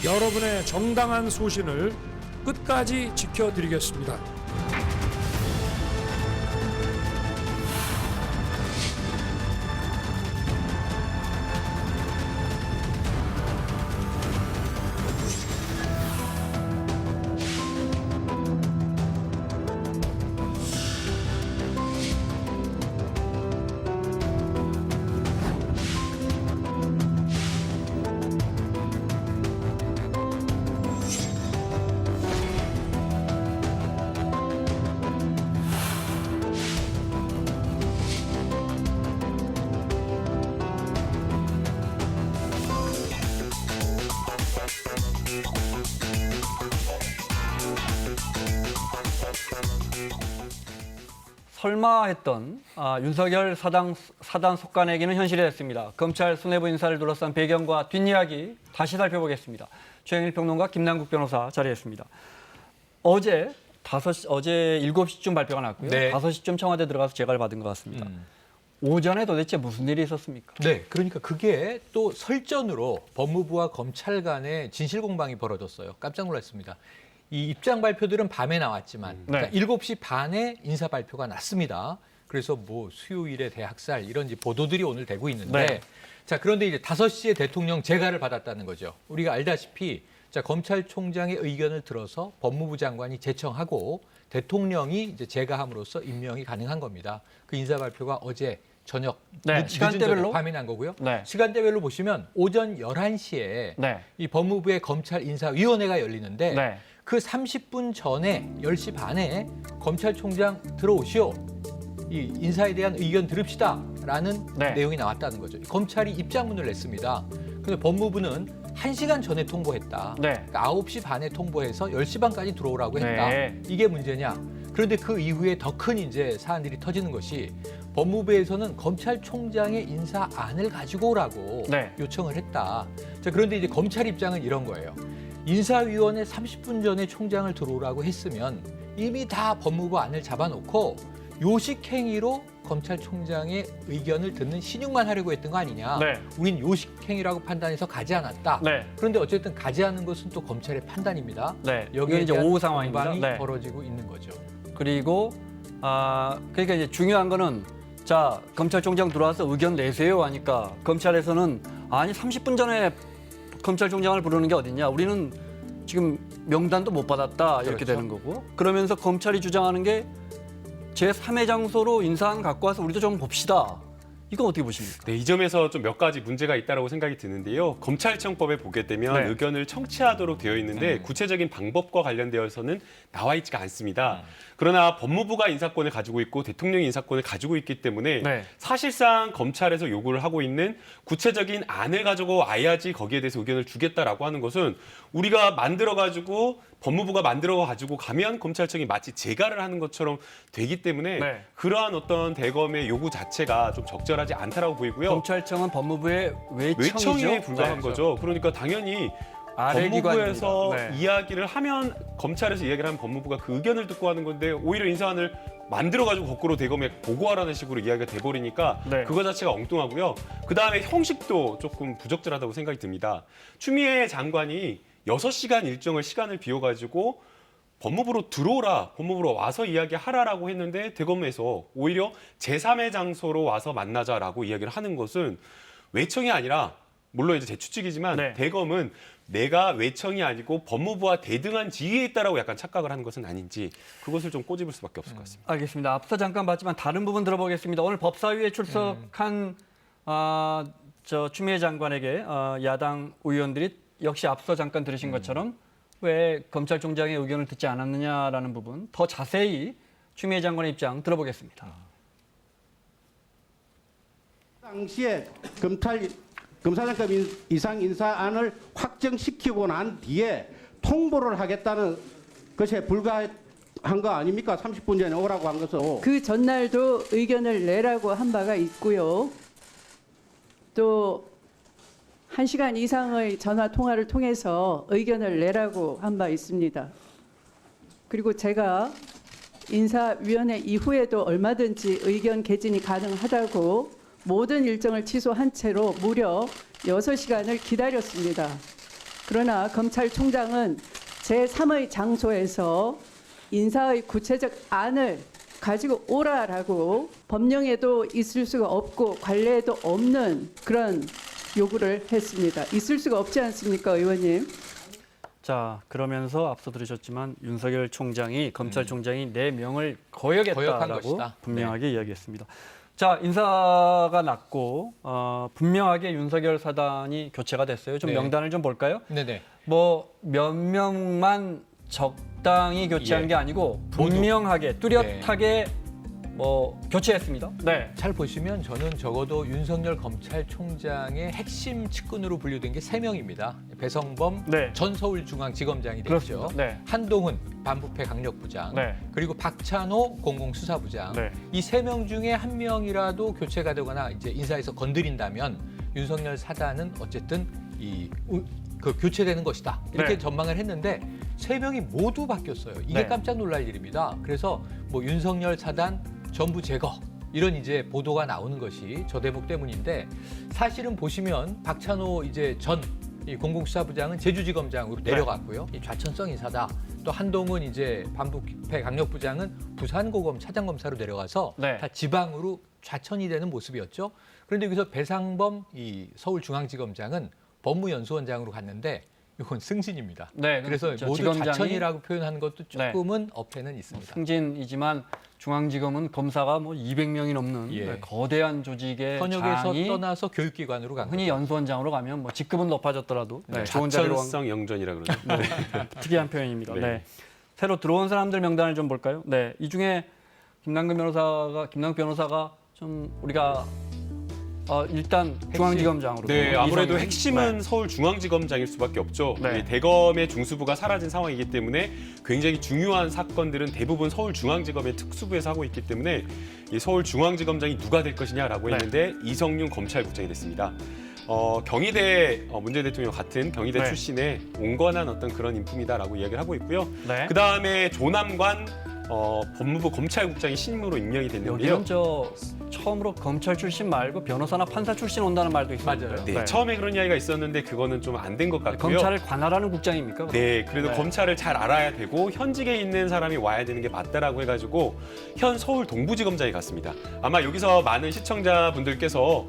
여러분의 정당한 소신을 끝까지 지켜드리겠습니다. 설마 했던 윤석열 사단 속간에기는 현실이 됐습니다. 검찰 수뇌부 인사를 둘러싼 배경과 뒷이야기 다시 살펴보겠습니다. 최영일 평론가, 김남국 변호사 자리했습니다. 어제 7시쯤 발표가 났고요. 네. 5시쯤 청와대 들어가서 재가를 받은 것 같습니다. 오전에 도대체 무슨 일이 있었습니까? 네, 그러니까 그게 또 설전으로 법무부와 검찰 간의 진실 공방이 벌어졌어요. 깜짝 놀랐습니다. 이 입장 발표들은 밤에 나왔지만 네. 그러니까 7시 반에 인사 발표가 났습니다. 그래서 뭐 수요일에 대학살 이런 보도들이 오늘 되고 있는데 네. 자, 그런데 이제 5시에 대통령 재가를 받았다는 거죠. 우리가 알다시피 자, 검찰총장의 의견을 들어서 법무부 장관이 제청하고 대통령이 이제 재가함으로써 임명이 가능한 겁니다. 그 인사 발표가 어제 저녁 네, 시간대별로 밤에 난 거고요. 네. 시간대별로 보시면 오전 11시에 네. 이 법무부의 검찰인사위원회가 열리는데 네. 그 30분 전에 10시 반에 검찰총장 들어오시오. 이 인사에 대한 의견 들읍시다라는 네. 내용이 나왔다는 거죠. 검찰이 입장문을 냈습니다. 근데 법무부는 1시간 전에 통보했다. 네. 그러니까 9시 반에 통보해서 10시 반까지 들어오라고 했다. 네. 이게 문제냐? 그런데 그 이후에 더 큰 이제 사안들이 터지는 것이 법무부에서는 검찰총장의 인사안을 가지고 오라고 네. 요청을 했다. 자, 그런데 이제 검찰 입장은 이런 거예요. 인사위원회 30분 전에 총장을 들어오라고 했으면 이미 다 법무부 안을 잡아놓고 요식행위로 검찰총장의 의견을 듣는 신용만 하려고 했던 거 아니냐. 네. 우린 요식행위라고 판단해서 가지 않았다. 네. 그런데 어쨌든 가지 않은 것은 또 검찰의 판단입니다. 네. 여기에 이건 이제 대한 오후 상황입니다. 공방이 네. 벌어지고 있는 거죠. 그리고 그러니까 이제 중요한 거는 자, 검찰총장 들어와서 의견 내세요 하니까 검찰에서는 아니 30분 전에 검찰총장을 부르는 게 어딨냐. 우리는 지금 명단도 못 받았다. 이렇게 그렇죠. 되는 거고. 그러면서 검찰이 주장하는 게 제3의 장소로 인사안 갖고 와서 우리도 좀 봅시다. 이건 어떻게 보십니까? 네, 이 점에서 좀 몇 가지 문제가 있다고 생각이 드는데요. 검찰청법에 보게 되면 네. 의견을 청취하도록 되어 있는데 구체적인 방법과 관련되어서는 나와 있지가 않습니다. 그러나 법무부가 인사권을 가지고 있고 대통령이 인사권을 가지고 있기 때문에 네. 사실상 검찰에서 요구를 하고 있는 구체적인 안을 가지고 와야지 거기에 대해서 의견을 주겠다라고 하는 것은 우리가 만들어가지고 법무부가 만들어가지고 가면 검찰청이 마치 재가를 하는 것처럼 되기 때문에 네. 그러한 어떤 대검의 요구 자체가 좀 적절하지 않다라고 보이고요. 검찰청은 법무부의 외청이죠. 외청에 불과한 네. 거죠. 그러니까 당연히 아래 법무부에서 기관입니다. 네. 이야기를 하면 검찰에서 이야기를 하면 법무부가 그 의견을 듣고 하는 건데 오히려 인사안을 만들어가지고 거꾸로 대검에 보고하라는 식으로 이야기가 돼버리니까 네. 그거 자체가 엉뚱하고요. 그다음에 형식도 조금 부적절하다고 생각이 듭니다. 추미애 장관이 6시간 일정을 시간을 비워가지고 법무부로 들어오라, 법무부로 와서 이야기하라라고 했는데 대검에서 오히려 제3의 장소로 와서 만나자라고 이야기를 하는 것은 외청이 아니라 물론 이제 제 추측이지만 네. 대검은 내가 외청이 아니고 법무부와 대등한 지위에 있다라고 약간 착각을 하는 것은 아닌지 그것을 좀 꼬집을 수밖에 없을 것 같습니다. 알겠습니다. 앞서 잠깐 봤지만 다른 부분 들어보겠습니다. 오늘 법사위에 출석한 추미애 장관에게 야당 의원들이 역시 앞서 잠깐 들으신 것처럼 왜 검찰총장의 의견을 듣지 않았느냐라는 부분 더 자세히 추미애 장관의 입장 들어보겠습니다. 당시에 검사장급 이상 인사안을 확정시키고 난 뒤에 통보를 하겠다는 것에 불과한 거 아닙니까? 30분 전에 오라고 한 것은. 그 전날도 의견을 내라고 한 바가 있고요. 또 1시간 이상의 전화 통화를 통해서 의견을 내라고 한 바 있습니다. 그리고 제가 인사위원회 이후에도 얼마든지 의견 개진이 가능하다고 모든 일정을 취소한 채로 무려 6시간을 기다렸습니다. 그러나 검찰총장은 제3의 장소에서 인사의 구체적 안을 가지고 오라라고 법령에도 있을 수가 없고 관례에도 없는 그런 요구를 했습니다. 있을 수가 없지 않습니까, 의원님? 자, 그러면서 앞서 들으셨지만 윤석열 총장이 검찰총장이 4명을 거역했다라고 것이다. 분명하게 이야기했습니다. 자, 인사가 났고 분명하게 윤석열 사단이 교체가 됐어요. 좀 네. 명단을 좀 볼까요? 네네. 뭐 몇 명만 적당히 교체한 예. 게 아니고 모두. 분명하게 뚜렷하게 뭐 교체했습니다. 네. 잘 보시면 저는 적어도 윤석열 검찰총장의 핵심 측근으로 분류된 게 3명입니다. 배성범 네. 전 서울중앙지검장이 됐죠. 그렇습니다. 네. 한동훈 반부패 강력부장, 네. 그리고 박찬호 공공수사부장. 네. 이 3명 중에 1명이라도 교체가 되거나 이제 인사에서 건드린다면 윤석열 사단은 어쨌든 그 교체되는 것이다. 이렇게 네. 전망을 했는데 3명이 모두 바뀌었어요. 이게 네. 깜짝 놀랄 일입니다. 그래서 뭐 윤석열 사단 전부 제거 이런 이제 보도가 나오는 것이 저 대목 때문인데 사실은 보시면 박찬호 이제 전 이 공공수사부장은 제주지검장으로 내려갔고요. 이 좌천성 인사다. 또 한동훈 이제 반부패 강력부장은 부산고검 차장검사로 내려가서 네. 다 지방으로 좌천이 되는 모습이었죠. 그런데 여기서 배상범 이 서울중앙지검장은 법무연수원장으로 갔는데 이건 승진입니다. 네. 그래서 저 모두 지검장이 좌천이라고 표현하는 것도 조금은 어폐는 있습니다. 승진이지만 중앙지검은 검사가 뭐 200명이 넘는 예. 거대한 조직의 현역에서 장이 떠나서 교육기관으로 간 흔히 거죠. 연수원장으로 가면 뭐 직급은 높아졌더라도 네, 좋은 자리로 간 자천성 영전이라 그러죠. 특이한 표현입니다. 네. 네. 새로 들어온 사람들 명단을 좀 볼까요? 네. 이 중에 김남근 변호사가 좀 우리가 일단 중앙지검장으로 네, 아무래도 이성윤. 핵심은 서울중앙지검장일 수밖에 없죠. 네. 이 대검의 중수부가 사라진 상황이기 때문에 굉장히 중요한 사건들은 대부분 서울중앙지검의 특수부에서 하고 있기 때문에 이 서울중앙지검장이 누가 될 것이냐라고 네. 했는데 이성윤 검찰국장이 됐습니다. 경희대 문재인 대통령 같은 경희대 네. 출신의 온건한 어떤 그런 인품이다라고 이야기를 하고 있고요. 네. 그 다음에 조남관 법무부 검찰국장이 신임으로 임명이 됐는데요. 여기는 저 처음으로 검찰 출신 말고 변호사나 판사 출신 온다는 말도 있었는데. 맞아요. 네, 처음에 그런 이야기가 있었는데 그거는 좀 안 된 것 같고요. 검찰을 관할하는 국장입니까? 그럼? 네, 그래도 네. 검찰을 잘 알아야 되고 현직에 있는 사람이 와야 되는 게 맞다라고 해가지고 현 서울 동부지검장이 갔습니다. 아마 여기서 많은 시청자분들께서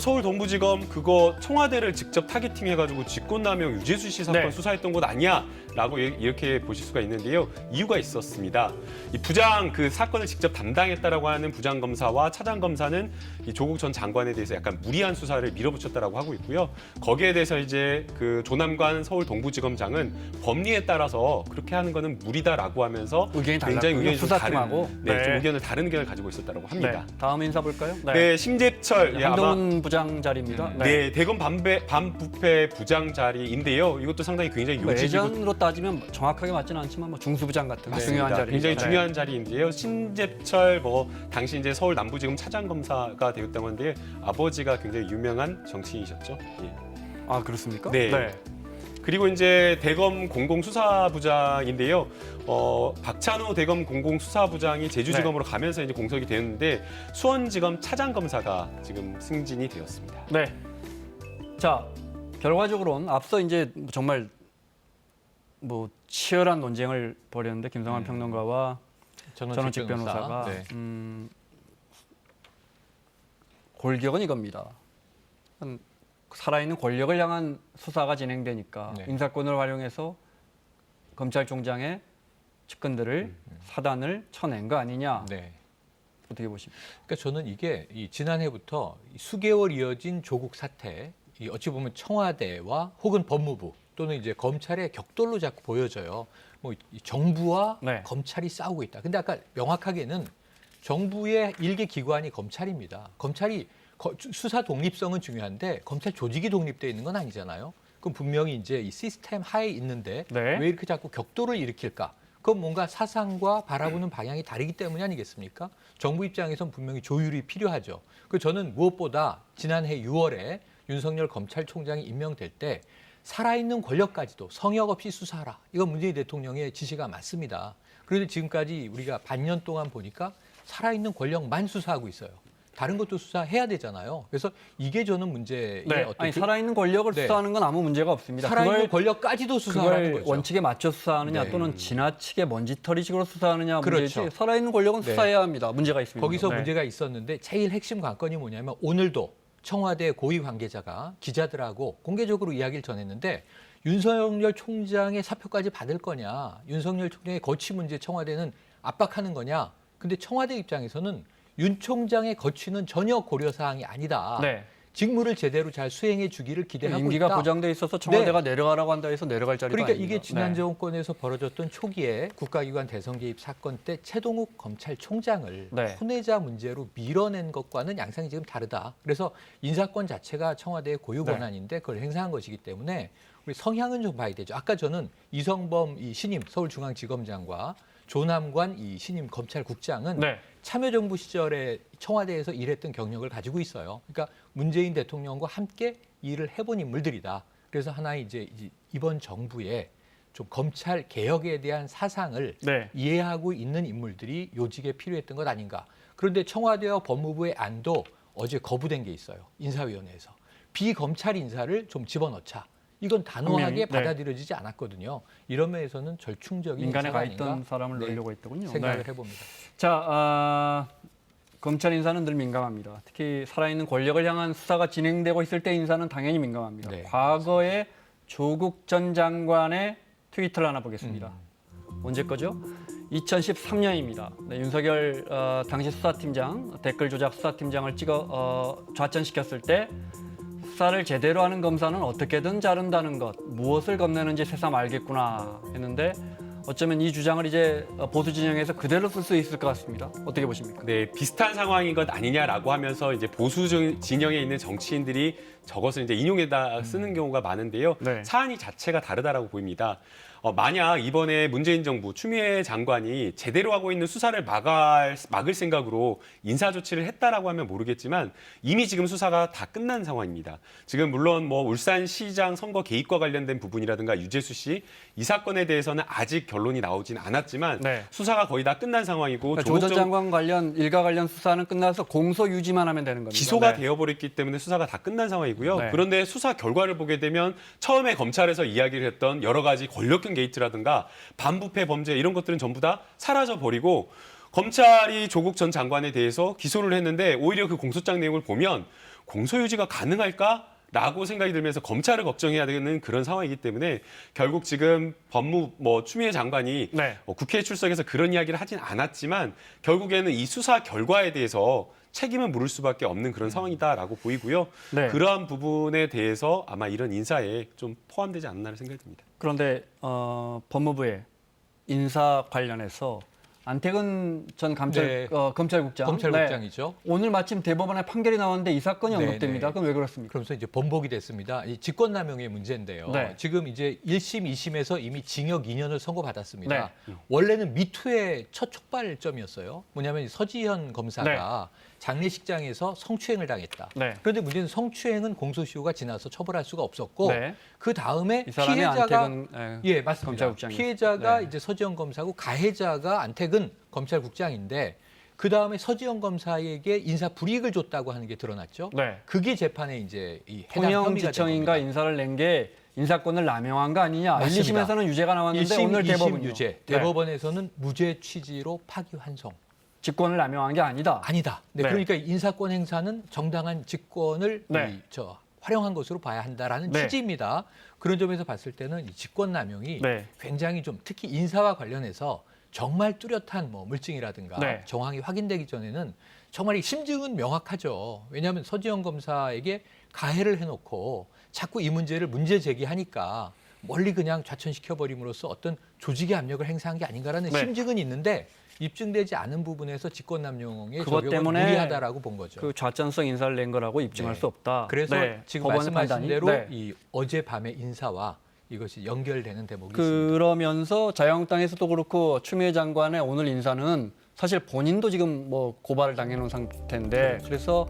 서울 동부지검 그거 청와대를 직접 타겟팅해가지고 직권남용 유재수 씨 사건 네. 수사했던 곳 아니야?라고 이렇게 보실 수가 있는데요. 이유가 있었습니다. 이 부장 그 사건을 직접 담당했다라고 하는 부장 검사와 차장 검사는 이 조국 전 장관에 대해서 약간 무리한 수사를 밀어붙였다라고 하고 있고요. 거기에 대해서 이제 그 조남관 서울 동부지검장은 법리에 따라서 그렇게 하는 거는 무리다라고 하면서 의견이 굉장히 달랐군요. 의견이 좀 수사팀하고. 다른, 네, 네. 좀 다른 의견을 가지고 있었다라고 합니다. 네. 다음 인사 볼까요? 네, 심재철 예, 아마 한동훈 부장 자리입니다. 네, 대검 반부패 부장 자리인데요. 이것도 상당히 굉장히 뭐 요직이고 예전으로 따지면 정확하게 맞지는 않지만 뭐 중수부장 같은 중요한 자리. 굉장히 중요한 자리인데요. 심재철 당시 이제 서울 남부지검 차장검사가 되었다고 하는데 아버지가 굉장히 유명한 정치인이셨죠. 예. 아 그렇습니까? 네. 그리고 이제 대검 공공수사부장인데요. 박찬호 대검 공공수사부장이 제주지검으로 가면서 이제 공석이 되었는데 수원지검 차장검사가 지금 승진이 되었습니다. 네. 자 결과적으로는 앞서 이제 정말 뭐 치열한 논쟁을 벌였는데 김성환 평론가와 전원직 변호사가 네. 골격은 이겁니다. 살아있는 권력을 향한 수사가 진행되니까 네. 인사권을 활용해서 검찰총장의 측근들을 사단을 쳐낸 거 아니냐. 네. 어떻게 보십니까? 그러니까 저는 이게 지난해부터 수개월 이어진 조국 사태, 어찌 보면 청와대와 혹은 법무부 또는 이제 검찰의 격돌로 자꾸 보여져요. 뭐 정부와 네. 검찰이 싸우고 있다. 근데 아까 명확하게는 정부의 일개 기관이 검찰입니다. 검찰이 수사 독립성은 중요한데 검찰 조직이 독립되어 있는 건 아니잖아요. 그럼 분명히 이제 이 시스템 하에 있는데 네. 왜 이렇게 자꾸 격돌을 일으킬까? 그건 뭔가 사상과 바라보는 방향이 다르기 때문이 아니겠습니까? 정부 입장에선 분명히 조율이 필요하죠. 그 저는 무엇보다 지난해 6월에 윤석열 검찰총장이 임명될 때 살아있는 권력까지도 성역 없이 수사하라. 이건 문재인 대통령의 지시가 맞습니다. 그런데 지금까지 우리가 반년 동안 보니까 살아있는 권력만 수사하고 있어요. 다른 것도 수사해야 되잖아요. 그래서 이게 저는 문제의 네. 어떤 아니, 살아있는 권력을 네. 수사하는 건 아무 문제가 없습니다. 살아있는 권력까지도 수사하는 그걸 거죠. 원칙에 맞춰 수사하느냐 네. 또는 지나치게 먼지털이식으로 수사하느냐 문제지 그렇죠. 살아있는 권력은 네. 수사해야 합니다. 문제가 있습니다. 거기서 네. 문제가 있었는데 제일 핵심 관건이 뭐냐면 오늘도 청와대 고위 관계자가 기자들하고 공개적으로 이야기를 전했는데 윤석열 총장의 사표까지 받을 거냐, 윤석열 총장의 거취 문제 청와대는 압박하는 거냐. 근데 청와대 입장에서는 윤 총장의 거취는 전혀 고려 사항이 아니다. 네. 직무를 제대로 잘 수행해 주기를 기대하고 임기가 있다. 보장돼 있어서 청와대가 내려가라고 한다 해서 내려갈 자리도 그러니까 아닙니다. 이게 지난 네. 정권에서 벌어졌던 초기에 국가기관 대선 개입 사건 때 최동욱 검찰총장을 네. 혼외자 문제로 밀어낸 것과는 양상이 지금 다르다. 그래서 인사권 자체가 청와대의 고유 네. 권한인데 그걸 행사한 것이기 때문에 우리 성향은 좀 봐야 되죠. 아까 저는 이성범 이 신임 서울중앙지검장과 조남관 이 신임 검찰국장은 네. 참여정부 시절에 청와대에서 일했던 경력을 가지고 있어요. 그러니까 문재인 대통령과 함께 일을 해본 인물들이다. 그래서 하나의 이제 이번 정부의 좀 검찰 개혁에 대한 사상을 네. 이해하고 있는 인물들이 요직에 필요했던 것 아닌가. 그런데 청와대와 법무부의 안도 어제 거부된 게 있어요. 인사위원회에서. 비검찰 인사를 좀 집어넣자. 이건 단호하게 네. 받아들여지지 않았거든요. 이런 면에서는 절충적인 인간에 인사가 가 있던 아닌가 사람을 네, 넣으려고 했더군요. 생각을 네. 해봅니다. 자, 검찰 인사는 늘 민감합니다. 특히 살아있는 권력을 향한 수사가 진행되고 있을 때 인사는 당연히 민감합니다. 네. 과거에 조국 전 장관의 트위터를 하나 보겠습니다. 언제 거죠? 2013년입니다. 네, 윤석열 당시 수사팀장, 댓글 조작 수사팀장을 찍어 좌천시켰을 때 수사를 제대로 하는 검사는 어떻게든 자른다는 것, 무엇을 겁내는지 새삼 알겠구나 했는데 어쩌면 이 주장을 이제 보수 진영에서 그대로 쓸 수 있을 것 같습니다. 어떻게 보십니까? 네, 비슷한 상황인 것 아니냐라고 하면서 이제 보수 진영에 있는 정치인들이 저것을 이제 인용에다 쓰는 경우가 많은데요. 네. 사안이 자체가 다르다라고 보입니다. 만약 이번에 문재인 정부 추미애 장관이 제대로 하고 있는 수사를 막을 생각으로 인사 조치를 했다라고 하면 모르겠지만 이미 지금 수사가 다 끝난 상황입니다. 지금 물론 뭐 울산시장 선거 개입과 관련된 부분이라든가 유재수 씨 이 사건에 대해서는 아직 결론이 나오진 않았지만 네. 수사가 거의 다 끝난 상황이고 그러니까 조 전 장관 관련 일가 관련 수사는 끝나서 공소 유지만 하면 되는 겁니다. 기소가 네. 되어버렸기 때문에 수사가 다 끝난 상황이고요. 네. 그런데 수사 결과를 보게 되면 처음에 검찰에서 이야기를 했던 여러 가지 권력형 게이트라든가 반부패 범죄 이런 것들은 전부 다 사라져버리고 검찰이 조국 전 장관에 대해서 기소를 했는데 오히려 그 공소장 내용을 보면 공소유지가 가능할까? 라고 생각이 들면서 검찰을 걱정해야 되는 그런 상황이기 때문에 결국 지금 추미애 장관이 네. 국회에 출석해서 그런 이야기를 하진 않았지만 결국에는 이 수사 결과에 대해서 책임을 물을 수밖에 없는 그런 상황이다라고 보이고요. 네. 그러한 부분에 대해서 아마 이런 인사에 좀 포함되지 않나를 생각이 듭니다. 그런데 법무부의 인사 관련해서 안태근 전 네. 검찰국장, 검찰국장이죠. 네. 오늘 마침 대법원에 판결이 나왔는데 이 사건이 네, 언급됩니다. 네. 그럼 왜 그렇습니까? 그러면서 이제 번복이 됐습니다. 이 직권남용의 문제인데요. 네. 지금 이제 1심, 2심에서 이미 징역 2년을 선고받았습니다. 네. 원래는 미투의 첫 촉발점이었어요. 뭐냐면 서지현 검사가 장례식장에서 성추행을 당했다. 네. 그런데 문제는 성추행은 공소시효가 지나서 처벌할 수가 없었고 네. 그 다음에 이 사람이 피해자가 안태근 예 맞습니다. 검찰국장이었어요. 피해자가 네. 이제 서지현 검사고 가해자가 안태근 검찰국장인데 그 다음에 서지현 검사에게 인사 불이익을 줬다고 하는 게 드러났죠. 네. 그게 재판에 이제 이 해당 혐의가 된 통영지청인가 겁니다. 인사를 낸 게 인사권을 남용한 거 아니냐. 맞습니다. 1, 2심에서는 유죄가 나왔는데 1심, 오늘 2심 대법원요. 유죄, 네. 대법원에서는 무죄 취지로 파기환송. 직권을 남용한 게 아니다. 아니다. 네, 네. 그러니까 인사권 행사는 정당한 직권을 네. 활용한 것으로 봐야 한다라는 네. 취지입니다. 그런 점에서 봤을 때는 이 직권 남용이 네. 굉장히 좀 특히 인사와 관련해서 정말 뚜렷한 물증이라든가 네. 정황이 확인되기 전에는 정말 이 심증은 명확하죠. 왜냐하면 서지현 검사에게 가해를 해놓고 자꾸 이 문제를 문제 제기하니까 멀리 그냥 좌천시켜버림으로써 어떤 조직의 압력을 행사한 게 아닌가라는 네. 심증은 있는데 입증되지 않은 부분에서 직권남용의 그것 적용은 때문에 무리하다라고 본 거죠. 그 좌천성 인사를 낸 거라고 입증할 네. 수 없다. 그래서 네. 지금 법원의 말씀하신 판단이. 대로 네. 이 어젯밤의 인사와 이것이 연결되는 대목이 있습니다. 그러면서 자유한국당에서도 그렇고 추미애 장관의 오늘 인사는 사실 본인도 지금 고발을 당해놓은 상태인데 그래서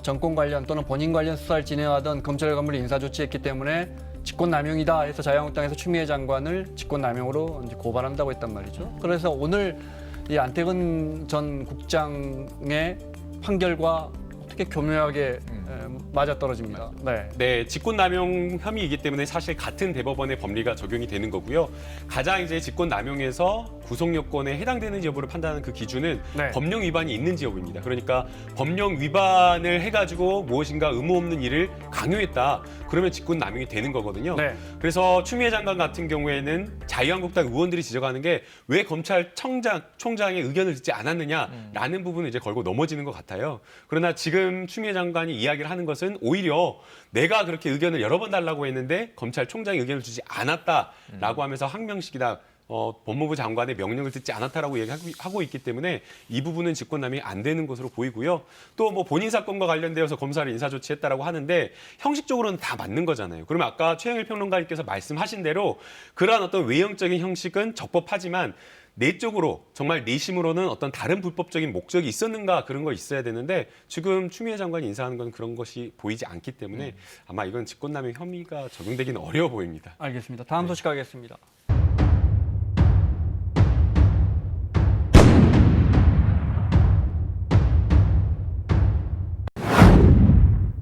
정권 관련 또는 본인 관련 수사를 진행하던 검찰 간부를 인사 조치했기 때문에 직권남용이다 해서 자유한국당에서 추미애 장관을 직권남용으로 이제 고발한다고 했단 말이죠. 그래서 오늘 이 안태근 전 국장의 판결과 어떻게 교묘하게 맞아떨어집니다. 네. 네, 직권남용 혐의이기 때문에 사실 같은 대법원의 법리가 적용이 되는 거고요. 가장 이제 직권남용에서 구속요건에 해당되는 여부를 판단하는 그 기준은 네. 법령 위반이 있는지 여부입니다. 그러니까 법령 위반을 해가지고 무엇인가 의무 없는 일을 강요했다. 그러면 직권남용이 되는 거거든요. 네. 그래서 추미애 장관 같은 경우에는 자유한국당 의원들이 지적하는 게 왜 검찰총장의 의견을 듣지 않았느냐라는 부분을 이제 걸고 넘어지는 것 같아요. 그러나 지금 추미애 장관이 이야기를 하는 것은 오히려 내가 그렇게 의견을 여러 번 달라고 했는데 검찰총장이 의견을 주지 않았다라고 하면서 항명식이다. 법무부 장관의 명령을 듣지 않았다라고 얘기하고 있기 때문에 이 부분은 직권남용이 안 되는 것으로 보이고요. 또 뭐 본인 사건과 관련되어서 검사를 인사조치했다라고 하는데 형식적으로는 다 맞는 거잖아요. 그러면 아까 최영일 평론가님께서 말씀하신 대로 그러한 어떤 외형적인 형식은 적법하지만 내적으로 정말 내심으로는 어떤 다른 불법적인 목적이 있었는가 그런 거 있어야 되는데 지금 추미애 장관이 인사하는 건 그런 것이 보이지 않기 때문에 아마 이건 직권남용 혐의가 적용되기는 어려워 보입니다. 알겠습니다. 다음 소식 가겠습니다.